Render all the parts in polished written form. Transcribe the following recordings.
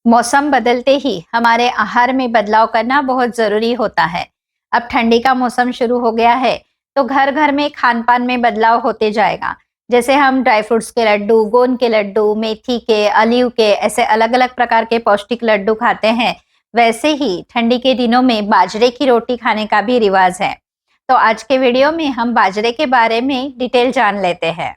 मौसम बदलते ही हमारे आहार में बदलाव करना बहुत जरूरी होता है। अब ठंडी का मौसम शुरू हो गया है, तो घर घर में खान पान में बदलाव होते जाएगा। जैसे हम ड्राई फ्रूट्स के लड्डू, गोंद के लड्डू, मेथी के, अलीव के, ऐसे अलग अलग प्रकार के पौष्टिक लड्डू खाते हैं, वैसे ही ठंडी के दिनों में बाजरे की रोटी खाने का भी रिवाज है। तो आज के वीडियो में हम बाजरे के बारे में डिटेल जान लेते हैं।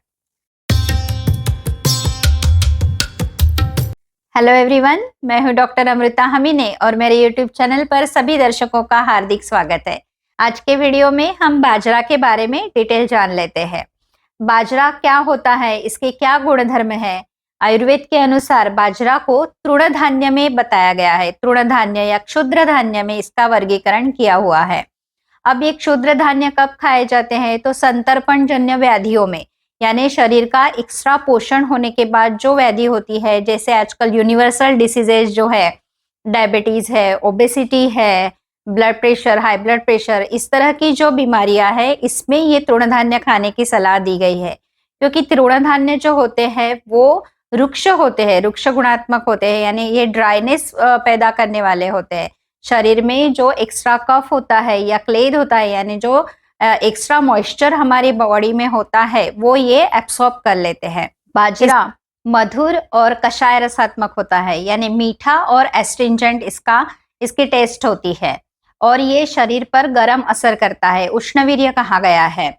हेलो एवरीवन, मैं हूं डॉक्टर अमृता हमीने और मेरे यूट्यूब चैनल पर सभी दर्शकों का हार्दिक स्वागत है। आज के वीडियो में हम बाजरा के बारे में डिटेल जान लेते हैं। बाजरा क्या होता है, इसके क्या गुणधर्म है। आयुर्वेद के अनुसार बाजरा को तृणधान्य में बताया गया है। तृणधान्य या क्षुद्र धान्य में इसका वर्गीकरण किया हुआ है। अब ये क्षुद्र धान्य कब खाए जाते हैं, तो संतर्पण जन्य व्याधियों में, यानी शरीर का एक्स्ट्रा पोषण होने के बाद जो व्याधि होती है, जैसे आजकल यूनिवर्सल डिसीजेज जो है, डायबिटीज है, ओबेसिटी है, blood pressure, high blood pressure, इस तरह की जो बीमारियां है, इसमें ये तृणधान्य खाने की सलाह दी गई है। क्योंकि तृणधान्य जो होते हैं वो रुक्ष होते हैं, रुक्ष गुणात्मक होते हैं, यानी ये ड्राइनेस पैदा करने वाले होते हैं। शरीर में जो एक्स्ट्रा कफ होता है या क्लेद होता है, यानी जो एक्स्ट्रा मॉइस्चर हमारी बॉडी में होता है, वो ये एब्सॉर्ब कर लेते हैं। बाजरा मधुर और कषाय रसात्मक होता है, यानी मीठा और एस्ट्रिंजेंट इसकी टेस्ट होती है, और ये शरीर पर गर्म असर करता है, उष्णवीर्य कहा गया है।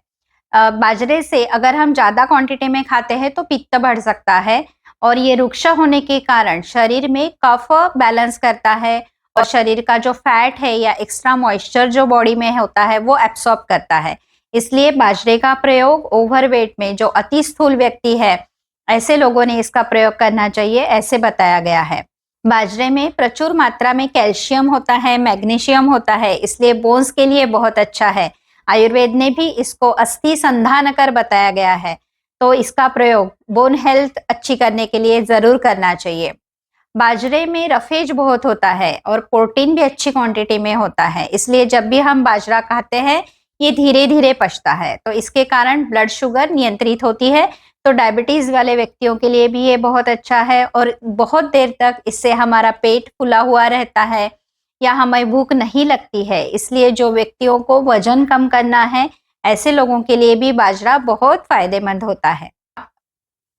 बाजरे से अगर हम ज्यादा क्वांटिटी में खाते हैं तो पित्त बढ़ सकता है, और ये रुक्ष होने के कारण शरीर में कफ बैलेंस करता है, और शरीर का जो फैट है या एक्स्ट्रा मॉइस्चर जो बॉडी में होता है वो एब्सॉर्ब करता है। इसलिए बाजरे का प्रयोग ओवरवेट में, जो अति स्थूल व्यक्ति है, ऐसे लोगों ने इसका प्रयोग करना चाहिए, ऐसे बताया गया है। बाजरे में प्रचुर मात्रा में कैल्शियम होता है, मैग्नीशियम होता है, इसलिए बोन्स के लिए बहुत अच्छा है। आयुर्वेद ने भी इसको अस्थि संधानकर बताया गया है, तो इसका प्रयोग बोन हेल्थ अच्छी करने के लिए जरूर करना चाहिए। बाजरे में रफेज बहुत होता है और प्रोटीन भी अच्छी क्वांटिटी में होता है, इसलिए जब भी हम बाजरा खाते हैं ये धीरे धीरे पचता है, तो इसके कारण ब्लड शुगर नियंत्रित होती है। तो डायबिटीज वाले व्यक्तियों के लिए भी ये बहुत अच्छा है, और बहुत देर तक इससे हमारा पेट फूला हुआ रहता है या हमें भूख नहीं लगती है। इसलिए जो व्यक्तियों को वजन कम करना है, ऐसे लोगों के लिए भी बाजरा बहुत फायदेमंद होता है।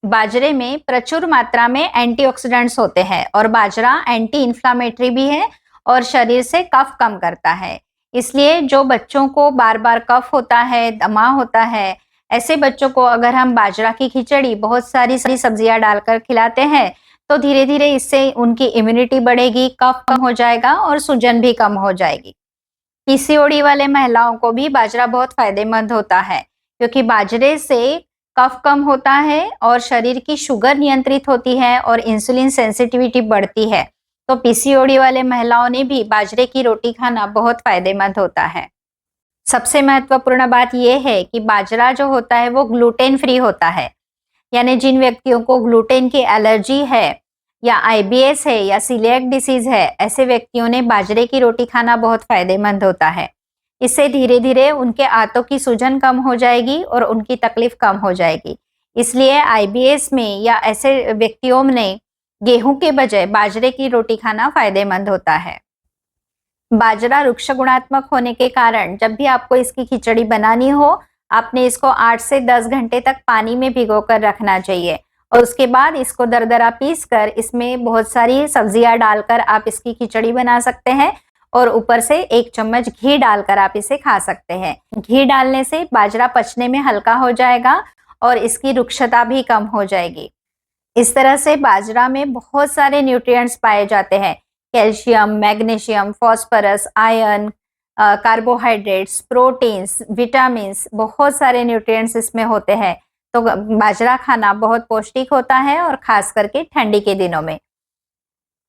बाजरे में प्रचुर मात्रा में एंटीऑक्सीडेंट्स होते हैं, और बाजरा एंटी इंफ्लामेटरी भी है और शरीर से कफ कम करता है। इसलिए जो बच्चों को बार बार कफ होता है, दमा होता है, ऐसे बच्चों को अगर हम बाजरा की खिचड़ी बहुत सारी सब्जियां डालकर खिलाते हैं, तो धीरे धीरे इससे उनकी इम्यूनिटी बढ़ेगी, कफ कम हो जाएगा और सूजन भी कम हो जाएगी। पीसीओडी वाले महिलाओं को भी बाजरा बहुत फायदेमंद होता है, क्योंकि बाजरे से कफ कम होता है और शरीर की शुगर नियंत्रित होती है और इंसुलिन सेंसिटिविटी बढ़ती है। तो पीसीओडी वाले महिलाओं ने भी बाजरे की रोटी खाना बहुत फायदेमंद होता है। सबसे महत्वपूर्ण बात यह है कि बाजरा जो होता है वो ग्लूटेन फ्री होता है, यानी जिन व्यक्तियों को ग्लूटेन की एलर्जी है या आईबीएस है या सीलिएक डिसीज है, ऐसे व्यक्तियों ने बाजरे की रोटी खाना बहुत फायदेमंद होता है। इससे धीरे धीरे उनके आंतों की सूजन कम हो जाएगी और उनकी तकलीफ कम हो जाएगी। इसलिए आईबीएस में या ऐसे व्यक्तियों ने गेहूं के बजाय बाजरे की रोटी खाना फायदेमंद होता है। बाजरा रुक्ष गुणात्मक होने के कारण जब भी आपको इसकी खिचड़ी बनानी हो, आपने इसको 8 से 10 घंटे तक पानी में भिगोकर रखना चाहिए, और उसके बाद इसको दरदरा पीस कर इसमें बहुत सारी सब्जियां डालकर आप इसकी खिचड़ी बना सकते हैं, और ऊपर से 1 चम्मच घी डालकर आप इसे खा सकते हैं। घी डालने से बाजरा पचने में हल्का हो जाएगा और इसकी रुक्षता भी कम हो जाएगी। इस तरह से बाजरा में बहुत सारे न्यूट्रिएंट्स पाए जाते हैं, calcium, magnesium, phosphorus, iron, carbohydrates, proteins, vitamins, बहुत सारे न्यूट्रिएंट्स इसमें होते हैं। तो बाजरा खाना बहुत पौष्टिक होता है, और खास करके ठंडी के दिनों में।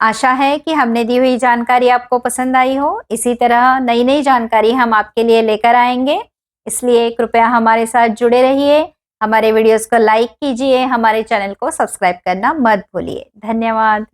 आशा है कि हमने दी हुई जानकारी आपको पसंद आई हो। इसी तरह नई नई जानकारी हम आपके लिए लेकर आएंगे, इसलिए कृपया हमारे साथ जुड़े रहिए। हमारे वीडियोस को लाइक कीजिए, हमारे चैनल को सब्सक्राइब करना मत भूलिए। धन्यवाद।